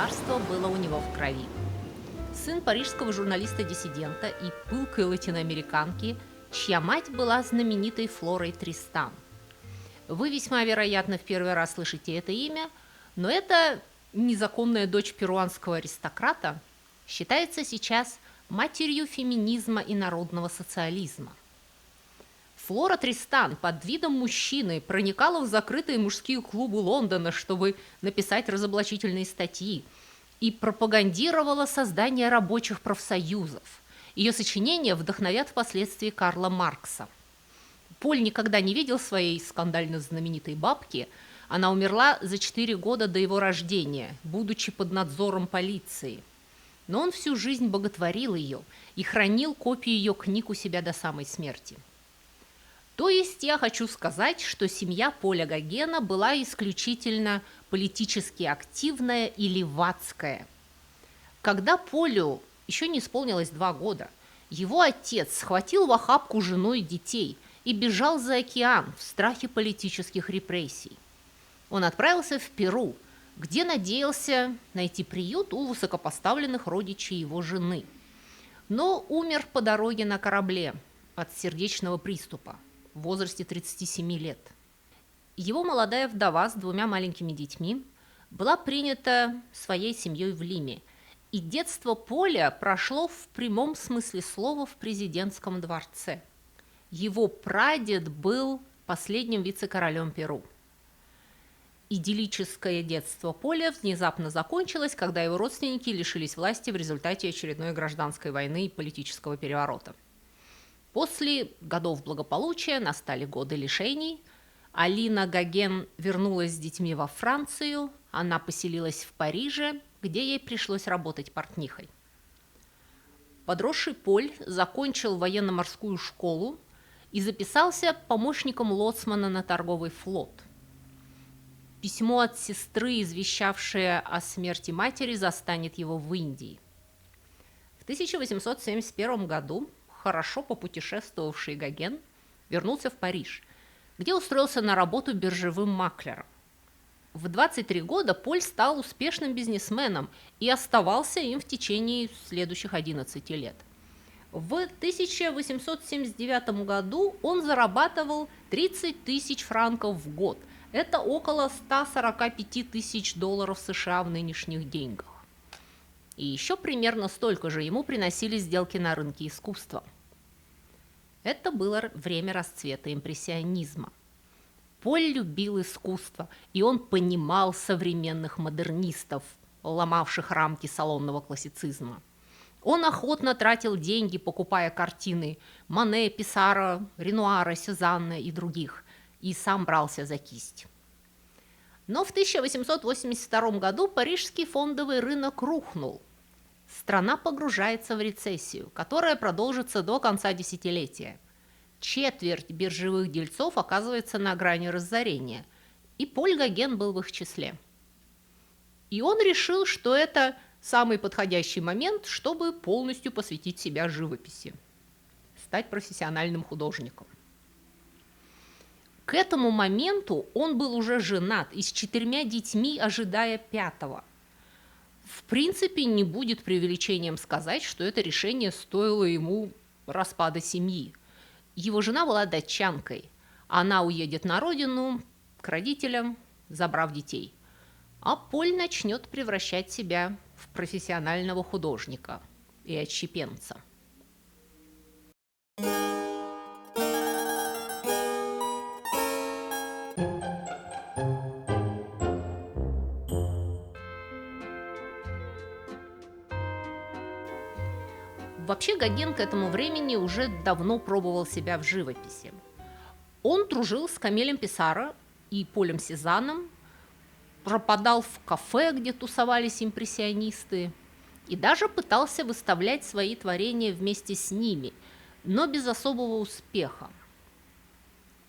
царство было у него в крови. Сын парижского журналиста-диссидента и пылкой латиноамериканки, чья мать была знаменитой Флорой Тристан. Вы весьма вероятно в первый раз слышите это имя, но эта незаконная дочь перуанского аристократа считается сейчас матерью феминизма и народного социализма. Флора Тристан под видом мужчины проникала в закрытые мужские клубы Лондона, чтобы написать разоблачительные статьи, и пропагандировала создание рабочих профсоюзов. Ее сочинения вдохновят впоследствии Карла Маркса. Поль никогда не видел своей скандально знаменитой бабки. Она умерла за 4 года до его рождения, будучи под надзором полиции. Но он всю жизнь боготворил ее и хранил копии ее книг у себя до самой смерти. То есть я хочу сказать, что семья Поля Гогена была исключительно политически активная и левацкая. Когда Полю еще не исполнилось 2 года, его отец схватил в охапку жену и детей и бежал за океан в страхе политических репрессий. Он отправился в Перу, где надеялся найти приют у высокопоставленных родичей его жены, но умер по дороге на корабле от сердечного приступа в возрасте 37 лет. Его молодая вдова с 2 маленькими детьми была принята своей семьей в Лиме, и детство Поля прошло в прямом смысле слова в президентском дворце. Его прадед был последним вице-королем Перу. Идиллическое детство Поля внезапно закончилось, когда его родственники лишились власти в результате очередной гражданской войны и политического переворота. После годов благополучия настали годы лишений. Алина Гоген вернулась с детьми во Францию, она поселилась в Париже, где ей пришлось работать портнихой. Подросший Поль закончил военно-морскую школу и записался помощником лоцмана на торговый флот. Письмо от сестры, извещавшее о смерти матери, застанет его в Индии. В 1871 году хорошо попутешествовавший Гоген вернулся в Париж, где устроился на работу биржевым маклером. В 23 года Поль стал успешным бизнесменом и оставался им в течение следующих 11 лет. В 1879 году он зарабатывал 30 тысяч франков в год. Это около 145 тысяч долларов США в нынешних деньгах. И еще примерно столько же ему приносили сделки на рынке искусства. Это было время расцвета импрессионизма. Поль любил искусство, и он понимал современных модернистов, ломавших рамки салонного классицизма. Он охотно тратил деньги, покупая картины Мане, Писаро, Ренуара, Сезанна и других, и сам брался за кисть. Но в 1882 году парижский фондовый рынок рухнул. Страна погружается в рецессию, которая продолжится до конца десятилетия. Четверть биржевых дельцов оказывается на грани разорения, и Поль Гоген был в их числе. И он решил, что это самый подходящий момент, чтобы полностью посвятить себя живописи, стать профессиональным художником. К этому моменту он был уже женат и с 4 детьми, ожидая 5-го. В принципе, не будет преувеличением сказать, что это решение стоило ему распада семьи. Его жена была датчанкой. Она уедет на родину к родителям, забрав детей. А Поль начнет превращать себя в профессионального художника и отщепенца. Вообще Гоген к этому времени уже давно пробовал себя в живописи. Он дружил с Камилем Писаро и Полем Сезанном, пропадал в кафе, где тусовались импрессионисты, и даже пытался выставлять свои творения вместе с ними, но без особого успеха.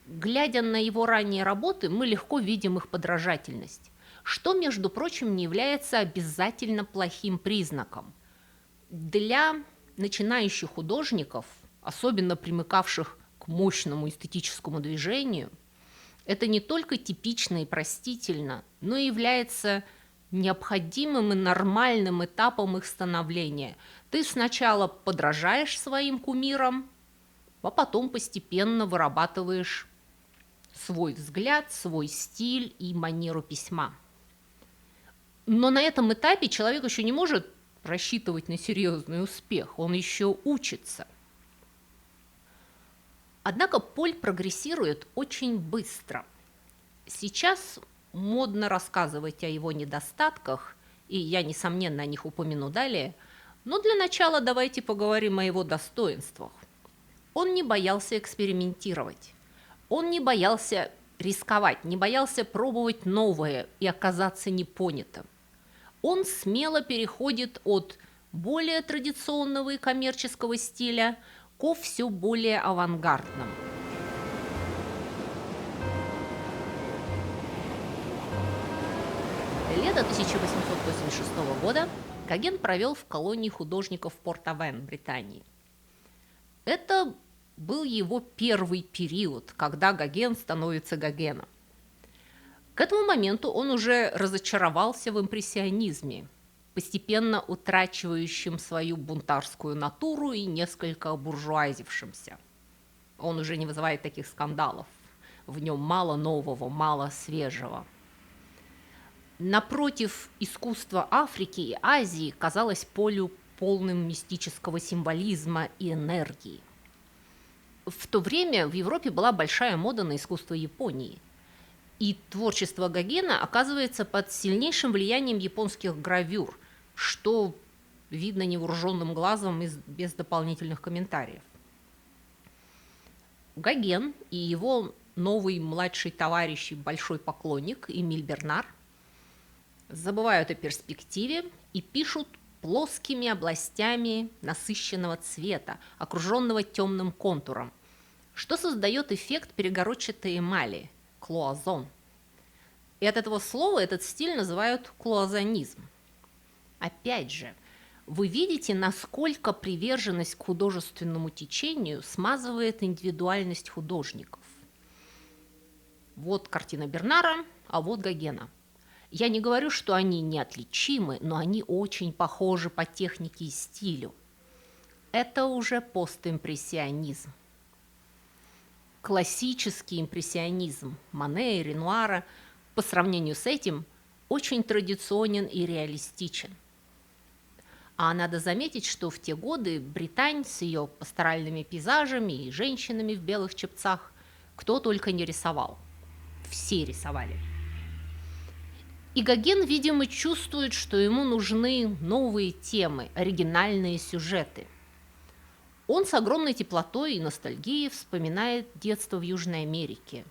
Глядя на его ранние работы, мы легко видим их подражательность, что, между прочим, не является обязательно плохим признаком. Для начинающих художников, особенно примыкавших к мощному эстетическому движению, это не только типично и простительно, но и является необходимым и нормальным этапом их становления. Ты сначала подражаешь своим кумирам, а потом постепенно вырабатываешь свой взгляд, свой стиль и манеру письма. Но на этом этапе человек еще не может рассчитывать на серьезный успех, он еще учится. Однако Поль прогрессирует очень быстро. Сейчас модно рассказывать о его недостатках, и я, несомненно, о них упомяну далее, но для начала давайте поговорим о его достоинствах. Он не боялся экспериментировать, он не боялся рисковать, не боялся пробовать новое и оказаться непонятым. Он смело переходит от более традиционного и коммерческого стиля ко все более авангардному. Лето 1886 года Гоген провел в колонии художников Порт-Авен, Британии. Это был его первый период, когда Гоген становится Гогеном. К этому моменту он уже разочаровался в импрессионизме, постепенно утрачивающем свою бунтарскую натуру и несколько буржуазившимся. Он уже не вызывает таких скандалов. В нем мало нового, мало свежего. Напротив, искусство Африки и Азии казалось Полю полным мистического символизма и энергии. В то время в Европе была большая мода на искусство Японии. И творчество Гогена оказывается под сильнейшим влиянием японских гравюр, что видно невооруженным глазом и без дополнительных комментариев. Гоген и его новый младший товарищ и большой поклонник Эмиль Бернар забывают о перспективе и пишут плоскими областями насыщенного цвета, окруженного темным контуром, что создает эффект перегородчатой эмали – клуазон. И от этого слова этот стиль называют клуазонизм. Опять же, вы видите, насколько приверженность к художественному течению смазывает индивидуальность художников. Вот картина Бернара, а вот Гогена. Я не говорю, что они неотличимы, но они очень похожи по технике и стилю. Это уже постимпрессионизм. Классический импрессионизм Мане и Ренуара по сравнению с этим очень традиционен и реалистичен. А надо заметить, что в те годы Британь с ее пасторальными пейзажами и женщинами в белых чепцах кто только не рисовал. Все рисовали. И Гоген, видимо, чувствует, что ему нужны новые темы, оригинальные сюжеты. Он с огромной теплотой и ностальгией вспоминает детство в Южной Америке.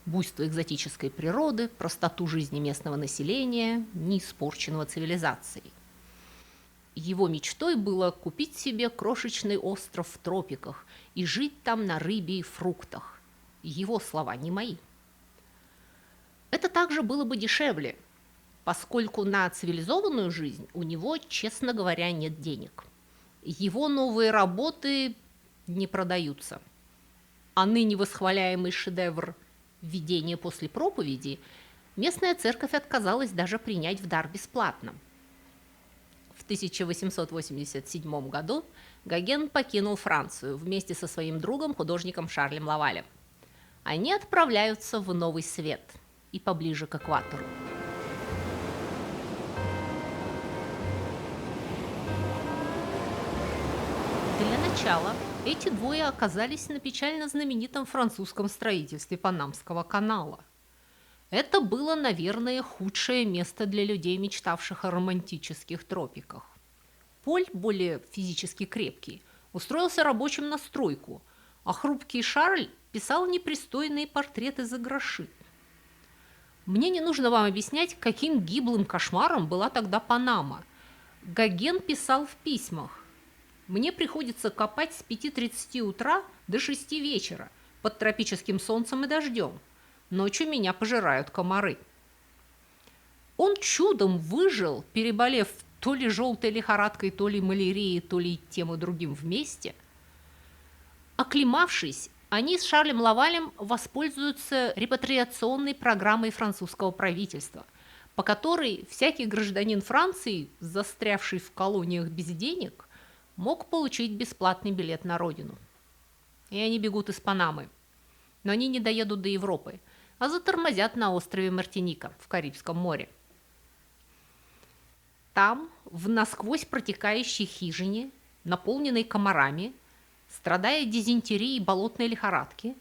Буйство экзотической природы, простоту жизни местного населения, не испорченного цивилизацией. Его мечтой было купить себе крошечный остров в тропиках и жить там на рыбе и фруктах. Его слова, не мои. Это также было бы дешевле, поскольку на цивилизованную жизнь у него, честно говоря, нет денег. Его новые работы не продаются. А ныне восхваляемый шедевр «Видение после проповеди» местная церковь отказалась даже принять в дар бесплатно. В 1887 году Гоген покинул Францию вместе со своим другом, художником Шарлем Лавалем. Они отправляются в Новый Свет и поближе к экватору. Для начала эти двое оказались на печально знаменитом французском строительстве Панамского канала. Это было, наверное, худшее место для людей, мечтавших о романтических тропиках. Поль, более физически крепкий, устроился рабочим на стройку, а хрупкий Шарль писал непристойные портреты за гроши. Мне не нужно вам объяснять, каким гиблым кошмаром была тогда Панама. Гоген писал в письмах: «Мне приходится копать с 5:30 утра до 6 вечера под тропическим солнцем и дождем. Ночью меня пожирают комары». Он чудом выжил, переболев то ли желтой лихорадкой, то ли малярией, то ли тем и другим вместе. Оклемавшись, они с Шарлем Лавалем воспользуются репатриационной программой французского правительства, по которой всякий гражданин Франции, застрявший в колониях без денег, мог получить бесплатный билет на родину. И они бегут из Панамы. Но они не доедут до Европы, а затормозят на острове Мартиника в Карибском море. Там, в насквозь протекающей хижине, наполненной комарами, страдая дизентерией и болотной лихорадки,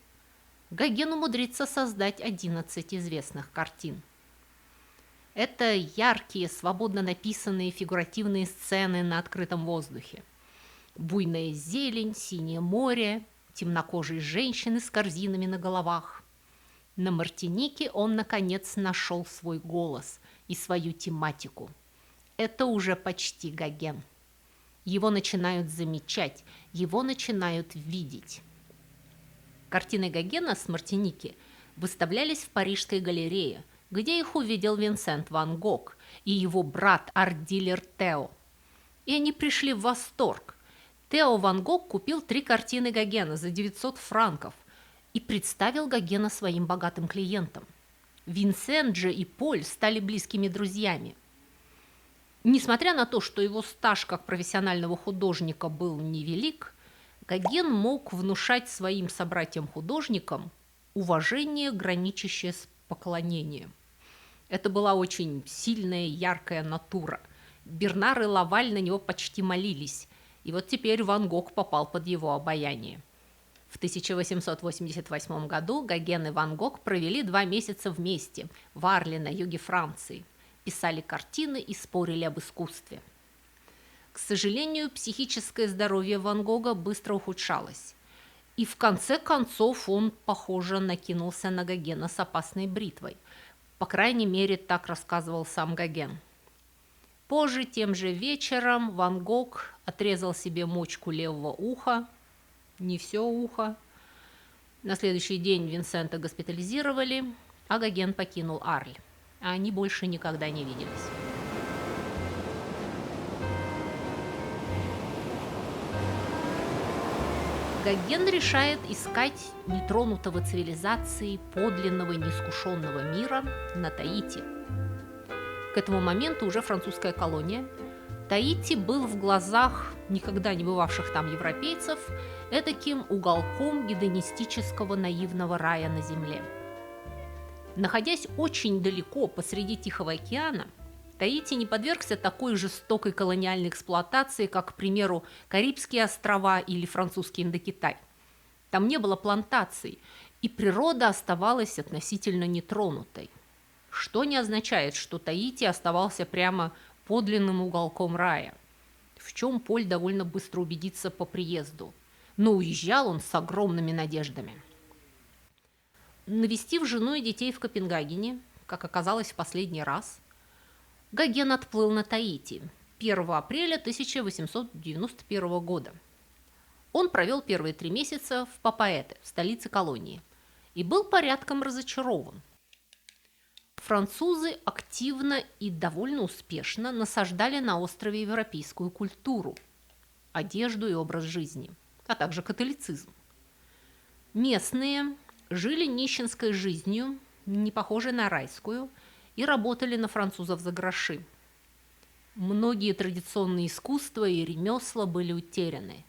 Гоген умудрится создать 11 известных картин. Это яркие, свободно написанные фигуративные сцены на открытом воздухе. Буйная зелень, синее море, темнокожие женщины с корзинами на головах. На Мартинике он, наконец, нашел свой голос и свою тематику. Это уже почти Гоген. Его начинают замечать, его начинают видеть. Картины Гогена с Мартиники выставлялись в Парижской галерее, где их увидел Винсент ван Гог и его брат арт-дилер Тео. И они пришли в восторг. Тео ван Гог купил 3 картины Гогена за 900 франков и представил Гогена своим богатым клиентам. Винсент же и Поль стали близкими друзьями. Несмотря на то, что его стаж как профессионального художника был невелик, Гоген мог внушать своим собратьям-художникам уважение, граничащее с поклонением. Это была очень сильная, яркая натура. Бернар и Лаваль на него почти молились, и вот теперь Ван Гог попал под его обаяние. В 1888 году Гоген и Ван Гог провели 2 месяца вместе в Арле на юге Франции, писали картины и спорили об искусстве. К сожалению, психическое здоровье Ван Гога быстро ухудшалось, и в конце концов он, похоже, накинулся на Гогена с опасной бритвой. По крайней мере, так рассказывал сам Гоген. Позже, тем же вечером, Ван Гог отрезал себе мочку левого уха, не все ухо. На следующий день Винсента госпитализировали, а Гоген покинул Арль. А они больше никогда не виделись. Гоген решает искать нетронутого цивилизацией подлинного неискушенного мира на Таити. К этому моменту уже французская колония. Таити был в глазах никогда не бывавших там европейцев эдаким уголком гедонистического наивного рая на земле. Находясь очень далеко посреди Тихого океана, Таити не подвергся такой жестокой колониальной эксплуатации, как, к примеру, Карибские острова или французский Индокитай. Там не было плантаций, и природа оставалась относительно нетронутой. Что не означает, что Таити оставался прямо подлинным уголком рая, в чем Поль довольно быстро убедится по приезду. Но уезжал он с огромными надеждами. Навестив жену и детей в Копенгагене, как оказалось в последний раз, Гоген отплыл на Таити 1 апреля 1891 года. Он провел первые 3 месяца в Папаэте, в столице колонии, и был порядком разочарован. Французы активно и довольно успешно насаждали на острове европейскую культуру, одежду и образ жизни, а также католицизм. Местные жили нищенской жизнью, не похожей на райскую, и работали на французов за гроши. Многие традиционные искусства и ремесла были утеряны.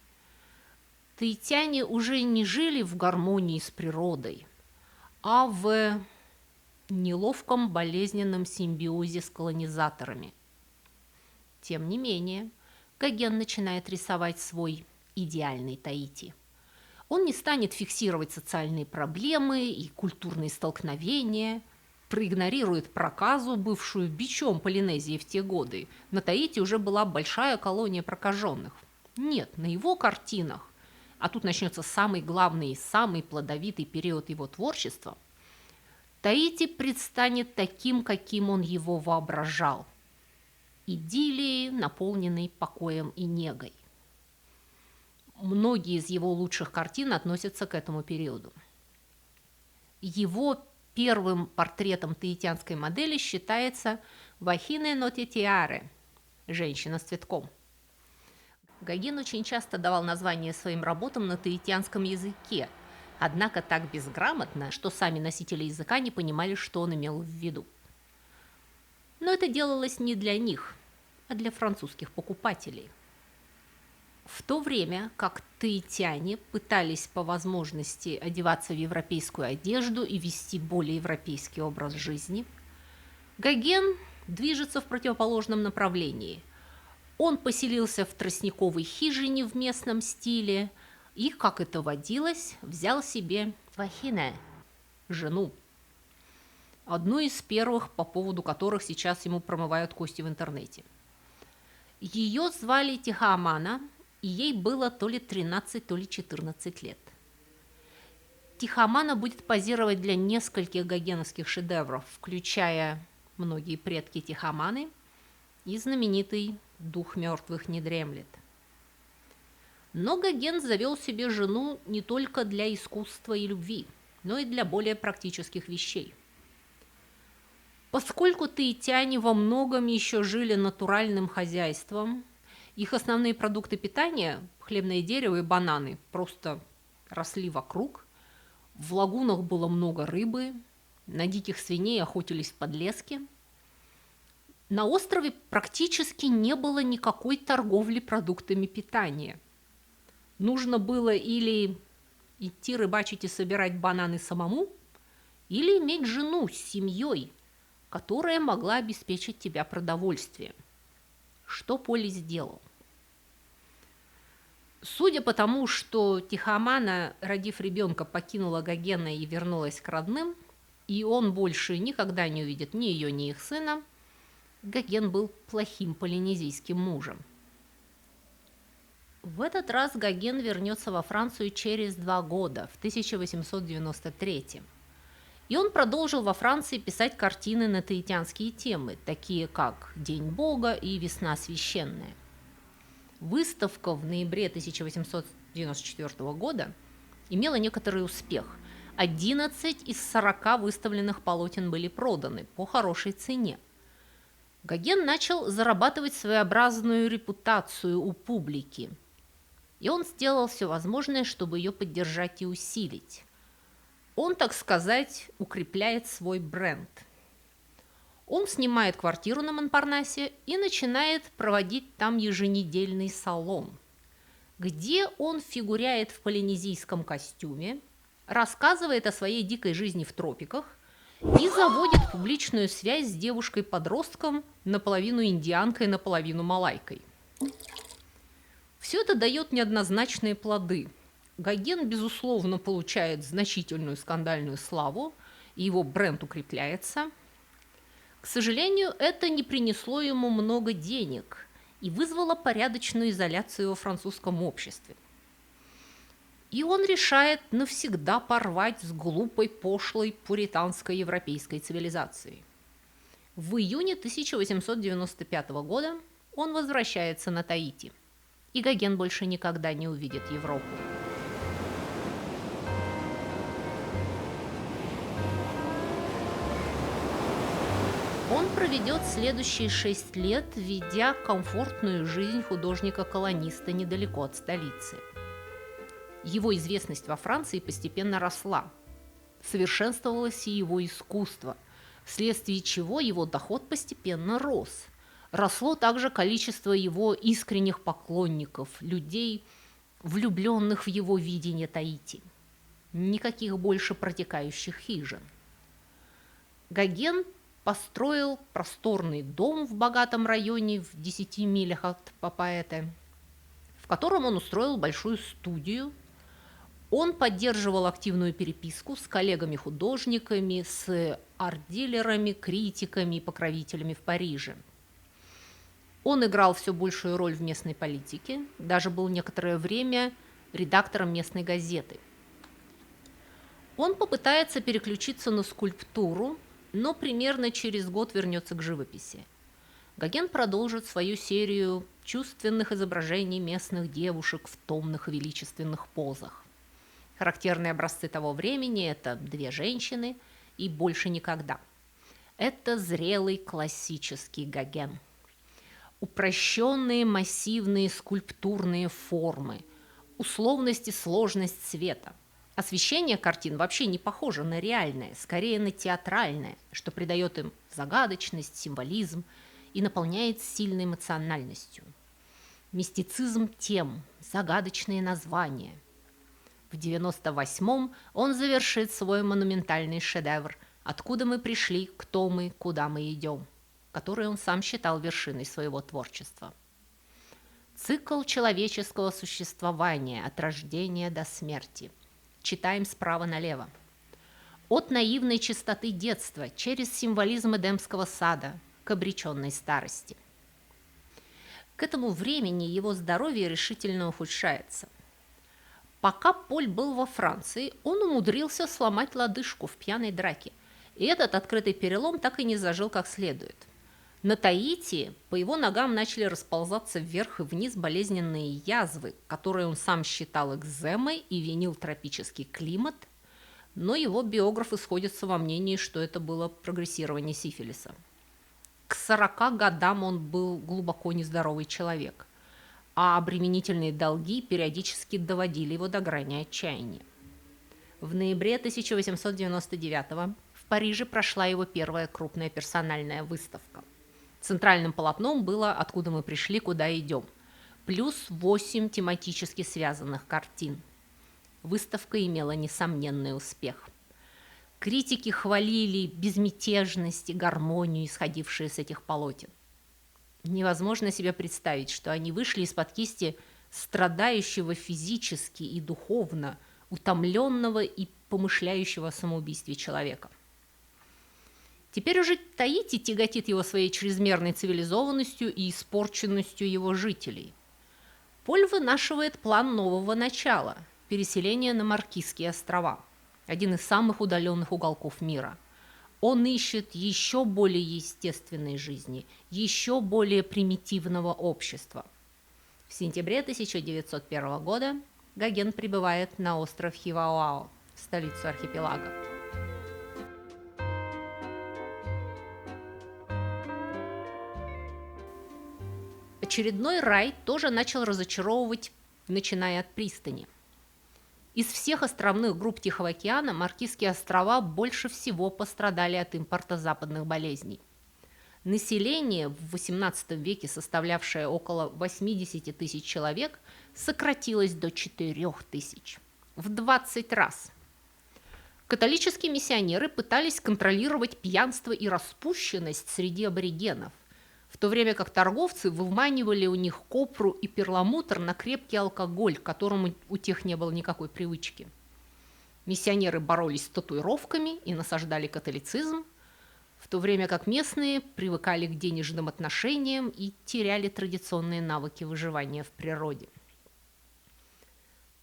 Таитяне уже не жили в гармонии с природой, а в неловком болезненном симбиозе с колонизаторами. Тем не менее, Гоген начинает рисовать свой идеальный Таити. Он не станет фиксировать социальные проблемы и культурные столкновения, проигнорирует проказу, бывшую бичом Полинезии в те годы. На Таити уже была большая колония прокаженных. Нет, на его картинах, а тут начнется самый главный и самый плодовитый период его творчества, Таити предстанет таким, каким он его воображал. Идиллией, наполненной покоем и негой. Многие из его лучших картин относятся к этому периоду. Его первым портретом таитянской модели считается «Вахине нотитиаре» – «Женщина с цветком». Гоген очень часто давал название своим работам на таитянском языке, однако так безграмотно, что сами носители языка не понимали, что он имел в виду. Но это делалось не для них, а для французских покупателей. В то время как таитяне пытались по возможности одеваться в европейскую одежду и вести более европейский образ жизни, Гоген движется в противоположном направлении. Он поселился в тростниковой хижине в местном стиле и, как это водилось, взял себе вахине, жену. Одну из первых, по поводу которых сейчас ему промывают кости в интернете. Ее звали Тихоамана, и ей было то ли 13, то ли 14 лет. Тихоамана будет позировать для нескольких гогеновских шедевров, включая «Многие предки Тихоаманы» и знаменитый «Дух мертвых не дремлет». Но Гоген завел себе жену не только для искусства и любви, но и для более практических вещей. Поскольку таитяне во многом еще жили натуральным хозяйством, их основные продукты питания, хлебное дерево и бананы, просто росли вокруг, в лагунах было много рыбы, на диких свиней охотились в подлеске. На острове практически не было никакой торговли продуктами питания. Нужно было или идти рыбачить и собирать бананы самому, или иметь жену с семьей, которая могла обеспечить тебя продовольствием. Что Поли сделал? Судя по тому, что Тихоамана, родив ребенка, покинула Гогена и вернулась к родным, и он больше никогда не увидит ни ее, ни их сына, Гоген был плохим полинезийским мужем. В этот раз Гоген вернется во Францию через 2 года, в 1893. И он продолжил во Франции писать картины на таитянские темы, такие как «День Бога» и «Весна священная». Выставка в ноябре 1894 года имела некоторый успех. 11 из 40 выставленных полотен были проданы по хорошей цене. Гоген начал зарабатывать своеобразную репутацию у публики, и он сделал все возможное, чтобы ее поддержать и усилить. Он, так сказать, укрепляет свой бренд. Он снимает квартиру на Монпарнасе и начинает проводить там еженедельный салон, где он фигуряет в полинезийском костюме, рассказывает о своей дикой жизни в тропиках и заводит публичную связь с девушкой-подростком, наполовину индианкой, наполовину малайкой. Все это дает неоднозначные плоды. Гоген, безусловно, получает значительную скандальную славу, и его бренд укрепляется. К сожалению, это не принесло ему много денег и вызвало порядочную изоляцию во французском обществе. И он решает навсегда порвать с глупой, пошлой, пуританской европейской цивилизацией. В июне 1895 года он возвращается на Таити, и Гоген больше никогда не увидит Европу. Он проведет следующие 6 лет, ведя комфортную жизнь художника-колониста недалеко от столицы. Его известность во Франции постепенно росла. Совершенствовалось и его искусство, вследствие чего его доход постепенно рос. Росло также количество его искренних поклонников, людей, влюбленных в его видение Таити. Никаких больше протекающих хижин. Гоген построил просторный дом в богатом районе в 10 милях от Папаэте, в котором он устроил большую студию. Он поддерживал активную переписку с коллегами-художниками, с арт-дилерами, критиками и покровителями в Париже. Он играл все большую роль в местной политике, даже был некоторое время редактором местной газеты. Он попытается переключиться на скульптуру, но примерно через год вернется к живописи. Гоген продолжит свою серию чувственных изображений местных девушек в томных и величественных позах. Характерные образцы того времени – это 2 женщины и больше никогда. Это зрелый классический Гоген. Упрощенные массивные скульптурные формы, условность и сложность цвета, Освещение картин вообще не похоже на реальное, скорее на театральное, что придает им загадочность, символизм и наполняет сильной эмоциональностью. Мистицизм тем, загадочные названия. В 98-м он завершит свой монументальный шедевр «Откуда мы пришли, кто мы, куда мы идем», который он сам считал вершиной своего творчества. Цикл человеческого существования от рождения до смерти. Читаем справа налево. От наивной чистоты детства через символизм Эдемского сада к обреченной старости. К этому времени его здоровье решительно ухудшается. Пока Поль был во Франции, он умудрился сломать лодыжку в пьяной драке, и этот открытый перелом так и не зажил как следует. На Таити по его ногам начали расползаться вверх и вниз болезненные язвы, которые он сам считал экземой и винил тропический климат, но его биографы сходятся во мнении, что это было прогрессирование сифилиса. К 40 годам он был глубоко нездоровый человек, а обременительные долги периодически доводили его до грани отчаяния. В ноябре 1899 в Париже прошла его первая крупная персональная выставка. Центральным полотном было «Откуда мы пришли, куда идем», плюс 8 тематически связанных картин. Выставка имела несомненный успех. Критики хвалили безмятежность и гармонию, исходившие с этих полотен. Невозможно себе представить, что они вышли из-под кисти страдающего физически и духовно, утомленного и помышляющего о самоубийстве человека. Теперь уже Таити тяготит его своей чрезмерной цивилизованностью и испорченностью его жителей. Поль вынашивает план нового начала – переселения на Маркизские острова, один из самых удаленных уголков мира. Он ищет еще более естественной жизни, еще более примитивного общества. В сентябре 1901 года Гоген прибывает на остров Хивауао, столицу архипелага. Очередной рай тоже начал разочаровывать, начиная от пристани. Из всех островных групп Тихого океана Маркизские острова больше всего пострадали от импорта западных болезней. Население в XVIII веке, составлявшее около 80 тысяч человек, сократилось до 4 тысяч. В 20 раз. Католические миссионеры пытались контролировать пьянство и распущенность среди аборигенов, в то время как торговцы выманивали у них копру и перламутр на крепкий алкоголь, к которому у тех не было никакой привычки. Миссионеры боролись с татуировками и насаждали католицизм, в то время как местные привыкали к денежным отношениям и теряли традиционные навыки выживания в природе.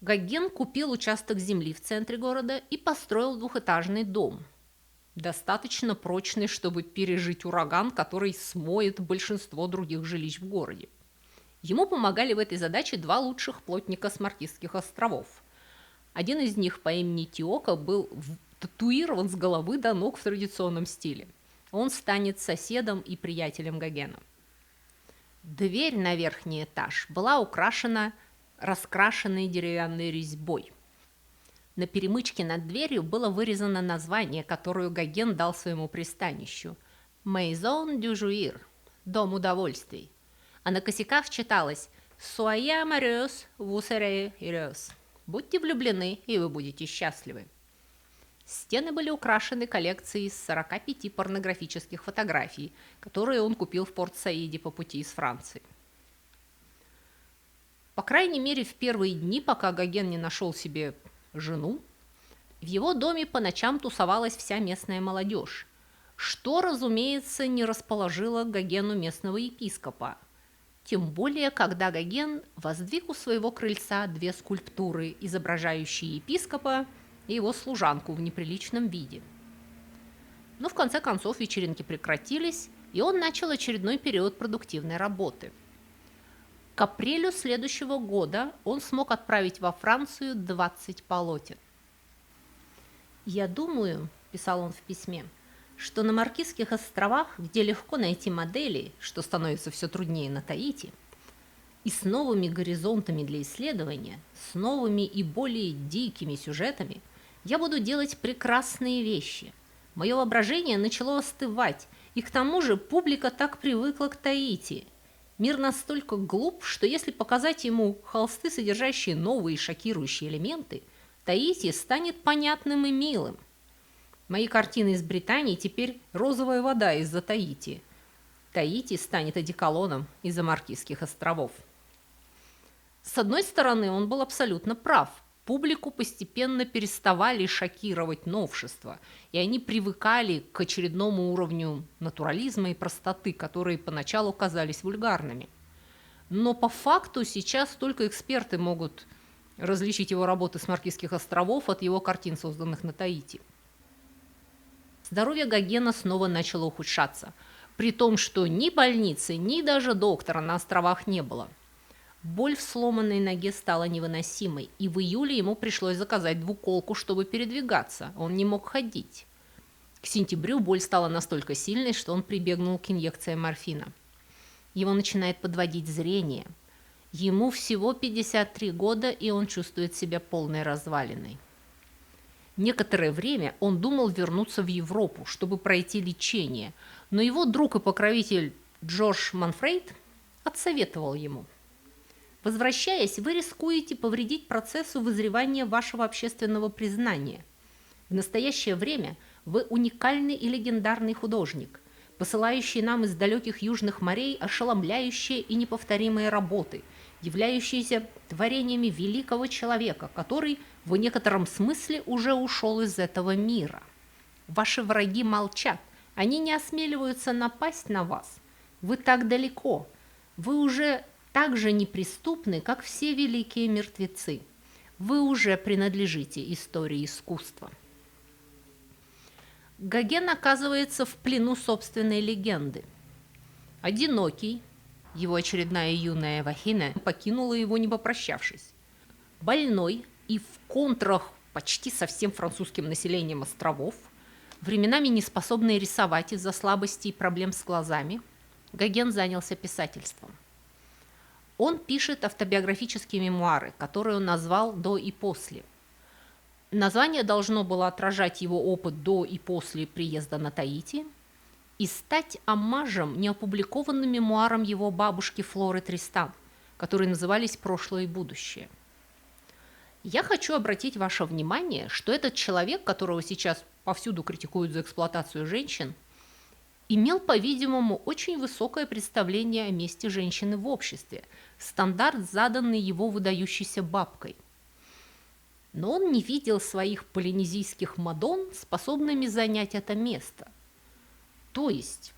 Гоген купил участок земли в центре города и построил двухэтажный дом, достаточно прочный, чтобы пережить ураган, который смоет большинство других жилищ в городе. Ему помогали в этой задаче 2 лучших плотника с Маркизских островов. Один из них по имени Тиока был татуирован с головы до ног в традиционном стиле. Он станет соседом и приятелем Гогена. Дверь на верхний этаж была украшена раскрашенной деревянной резьбой. На перемычке над дверью было вырезано название, которое Гоген дал своему пристанищу – «Maison du Jouir» – «Дом удовольствий», а на косяках читалось «Soyez amoureuse, vous serez heureuse» – «Будьте влюблены, и вы будете счастливы». Стены были украшены коллекцией из 45 порнографических фотографий, которые он купил в Порт-Саиде по пути из Франции. По крайней мере, в первые дни, пока Гоген не нашел себе жену, в его доме по ночам тусовалась вся местная молодежь, что, разумеется, не расположило к Гогену местного епископа, тем более, когда Гоген воздвиг у своего крыльца 2 скульптуры, изображающие епископа и его служанку в неприличном виде. Но в конце концов вечеринки прекратились, и он начал очередной период продуктивной работы. К апрелю следующего года он смог отправить во Францию 20 полотен. «Я думаю, – писал он в письме, – что на Маркизских островах, где легко найти модели, что становится все труднее на Таити, И с новыми горизонтами для исследования, с новыми и более дикими сюжетами я буду делать прекрасные вещи. Мое воображение начало остывать, и к тому же публика так привыкла к Таити. Мир настолько глуп, что если показать ему холсты, содержащие новые шокирующие элементы, Таити станет понятным и милым. Мои картины из Британии теперь розовая вода из-за Таити. Таити станет одеколоном из-за Маркизских островов. С одной стороны, он был абсолютно прав. Публику постепенно переставали шокировать новшества, и они привыкали к очередному уровню натурализма и простоты, которые поначалу казались вульгарными. Но по факту сейчас только эксперты могут различить его работы с Маркизских островов от его картин, созданных на Таити. Здоровье Гогена снова начало ухудшаться, при том, что ни больницы, ни даже доктора на островах не было. Боль в сломанной ноге стала невыносимой, и в июле ему пришлось заказать двуколку, чтобы передвигаться. Он не мог ходить. К сентябрю боль стала настолько сильной, что он прибегнул к инъекциям морфина. Его начинает подводить зрение. Ему всего 53 года, и он чувствует себя полной развалиной. Некоторое время он думал вернуться в Европу, чтобы пройти лечение, но его друг и покровитель Джордж Манфрейд отсоветовал ему: возвращаясь, вы рискуете повредить процессу вызревания вашего общественного признания. В настоящее время вы уникальный и легендарный художник, посылающий нам из далеких южных морей ошеломляющие и неповторимые работы, являющиеся творениями великого человека, который в некотором смысле уже ушел из этого мира. Ваши враги молчат, они не осмеливаются напасть на вас. Вы так далеко, вы уже так же неприступны, как все великие мертвецы. Вы уже принадлежите истории искусства. Гоген оказывается в плену собственной легенды. Одинокий, его очередная юная вагина покинула его, не попрощавшись. Больной и в контрах почти со всем французским населением островов, временами неспособный рисовать из-за слабости и проблем с глазами, Гоген занялся писательством. Он пишет автобиографические мемуары, которые он назвал «До и после». Название должно было отражать его опыт до и после приезда на Таити и стать оммажем неопубликованным мемуарам его бабушки Флоры Тристан, которые назывались «Прошлое и будущее». Я хочу обратить ваше внимание, что этот человек, которого сейчас повсюду критикуют за эксплуатацию женщин, имел, по-видимому, очень высокое представление о месте женщины в обществе, стандарт, заданный его выдающейся бабкой. Но он не видел своих полинезийских мадон, способными занять это место. То есть,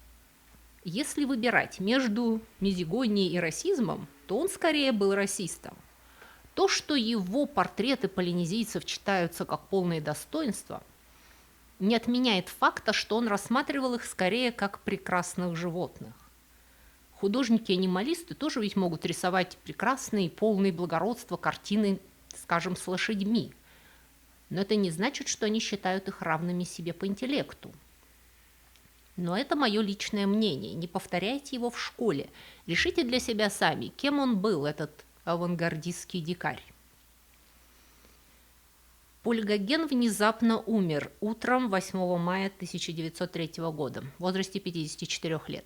если выбирать между мизогонией и расизмом, то он скорее был расистом. То, что его портреты полинезийцев читаются как полное достоинство, не отменяет факта, что он рассматривал их скорее как прекрасных животных. Художники-анималисты тоже ведь могут рисовать прекрасные, полные благородства картины, скажем, с лошадьми. Но это не значит, что они считают их равными себе по интеллекту. Но это мое личное мнение. Не повторяйте его в школе. Решите для себя сами, кем он был, этот авангардистский дикарь. Поль Гоген внезапно умер утром 8 мая 1903 года в возрасте 54 лет.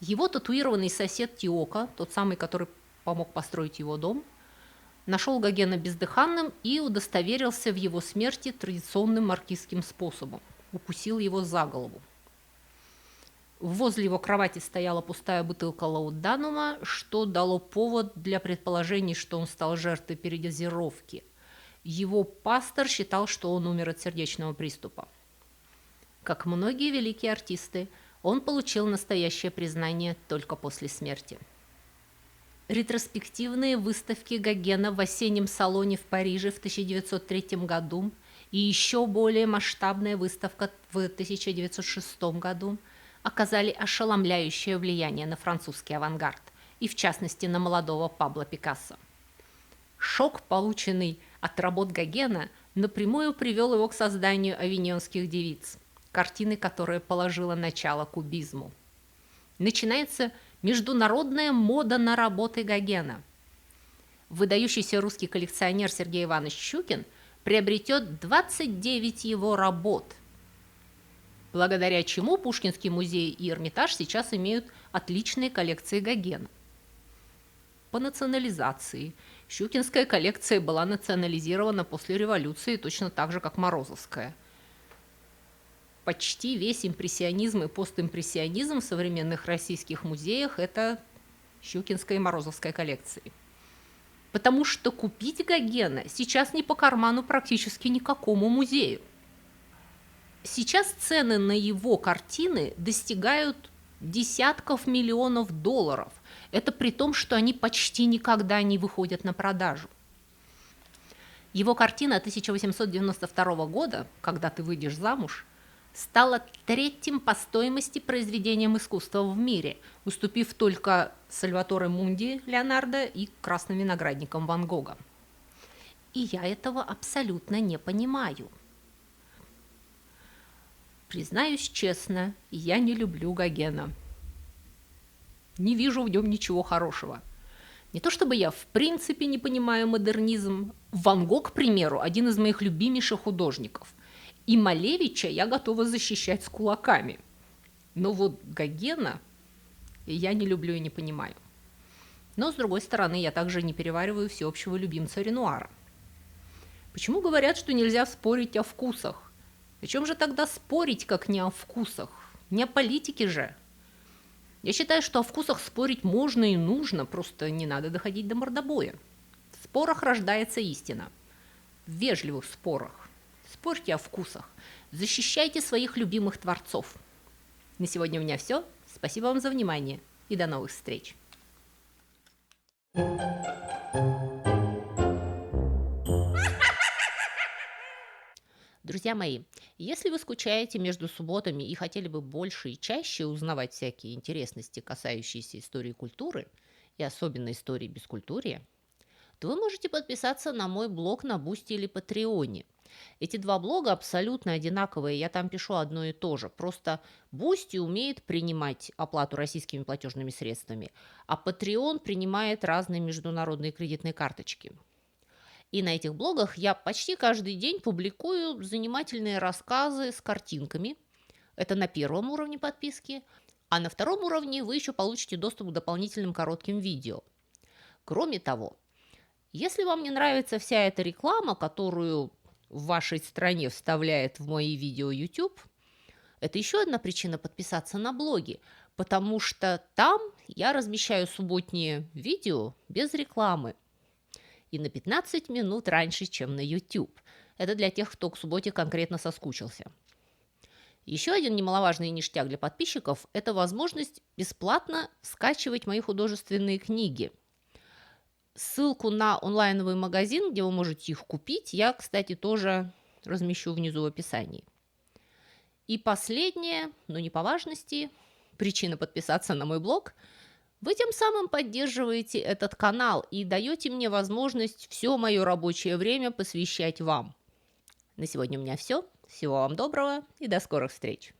Его татуированный сосед Тиока, тот самый, который помог построить его дом, нашел Гогена бездыханным и удостоверился в его смерти традиционным маркизским способом – укусил его за голову. Возле его кровати стояла пустая бутылка лауданума, что дало повод для предположений, что он стал жертвой передозировки. Его пастор считал, что он умер от сердечного приступа. Как многие великие артисты, он получил настоящее признание только после смерти. Ретроспективные выставки Гогена в осеннем салоне в Париже в 1903 году и еще более масштабная выставка в 1906 году оказали ошеломляющее влияние на французский авангард и, в частности, на молодого Пабло Пикассо. Шок, полученный от работ Гогена, напрямую привел его к созданию «Авиньонских девиц», картины, которая положила начало кубизму. Начинается Международная мода на работы Гогена. Выдающийся русский коллекционер Сергей Иванович Щукин приобретет 29 его работ, благодаря чему Пушкинский музей и Эрмитаж сейчас имеют отличные коллекции Гогена. По национализации. Щукинская коллекция была национализирована после революции, точно так же, как Морозовская. Почти весь импрессионизм и постимпрессионизм в современных российских музеях – это Щукинская и Морозовская коллекции. Потому что купить Гогена сейчас не по карману практически никакому музею. Сейчас цены на его картины достигают десятков миллионов долларов. Это при том, что они почти никогда не выходят на продажу. Его картина 1892 года «Когда ты выйдешь замуж» стала третьим по стоимости произведением искусства в мире, уступив только Сальваторе Мунди Леонардо и Красным виноградникам Ван Гога. И я этого абсолютно не понимаю. Признаюсь честно, я не люблю Гогена. Не вижу в нем ничего хорошего. Не то чтобы я в принципе не понимаю модернизм. Ван Гог, к примеру, один из моих любимейших художников. И Малевича я готова защищать с кулаками. Но вот Гогена я не люблю и не понимаю. Но, с другой стороны, я также не перевариваю всеобщего любимца Ренуара. Почему говорят, что нельзя спорить о вкусах? О чем же тогда спорить, как не о вкусах? Не о политике же. Я считаю, что о вкусах спорить можно и нужно, просто не надо доходить до мордобоя. В спорах рождается истина. В вежливых спорах. Спорьте о вкусах. Защищайте своих любимых творцов. На сегодня у меня все. Спасибо вам за внимание и до новых встреч. Друзья мои, если вы скучаете между субботами и хотели бы больше и чаще узнавать всякие интересности, касающиеся истории культуры, и особенно истории бескультурья, то вы можете подписаться на мой блог на Бусти или Патреоне. Эти два блога абсолютно одинаковые, я там пишу одно и то же. Просто Бусти умеет принимать оплату российскими платежными средствами, а Patreon принимает разные международные кредитные карточки. И на этих блогах я почти каждый день публикую занимательные рассказы с картинками. Это на первом уровне подписки. А на втором уровне вы еще получите доступ к дополнительным коротким видео. Кроме того, если вам не нравится вся эта реклама, которую в вашей стране вставляет в мои видео YouTube, это еще одна причина подписаться на блоги, потому что там я размещаю субботние видео без рекламы и на 15 минут раньше, чем на YouTube. Это для тех, кто к субботе конкретно соскучился. Еще один немаловажный ништяк для подписчиков – это возможность бесплатно скачивать мои художественные книги. Ссылку на онлайновый магазин, где вы можете их купить, я, кстати, тоже размещу внизу в описании. И последнее, но не по важности, причина подписаться на мой блог – вы тем самым поддерживаете этот канал и даете мне возможность все мое рабочее время посвящать вам. На сегодня у меня все. Всего вам доброго и до скорых встреч!